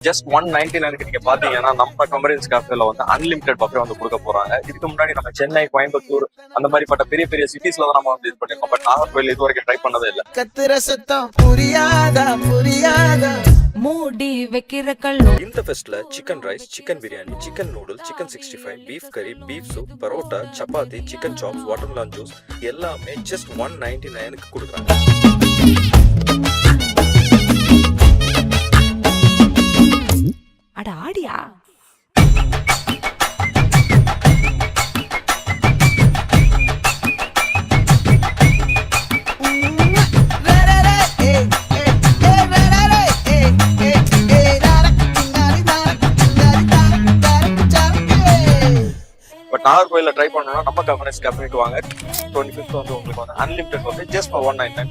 Just 199 நீங்க பாத்தீங்கன்னா நம்ம கம்பரன்ஸ் கேஃபேல வந்து அன்லிமிடெட் பஃபே வந்து கொடுக்க போறாங்க. இதுக்கு முன்னாடி நம்ம சென்னை, கோயம்புத்தூர் அந்த மாதிரிப்பட்ட பெரிய பெரிய சிட்டிஸ்ல தான் நம்ம வந்து இது பண்ணிருக்கோம். பட் நாகர்கோவில் இது வரைக்கும் ட்ரை பண்ணதே இல்லை. கத்துற சத்தம் புரியாதா புரியாதா மூடி வைக்கிற கல்லு. இந்த ஃபெஸ்ட்ல chicken rice, chicken biryani, chicken noodles, chicken 65, beef கறி, beef soup, parotta, chapati, chicken chops, watermelon juice எல்லாமே ஜஸ்ட் 199க்கு கொடுக்குறாங்க. அட ஆடியா. பட் நாகர்கோயில ட்ரை பண்ணணும்னா நம்ம கம்பரன்ஸ் கேஃபேக்கு வாங்க. 25th வந்து உங்களுக்கு வந்து அன்லிமிடெட் வந்து ஜஸ்ட் 199.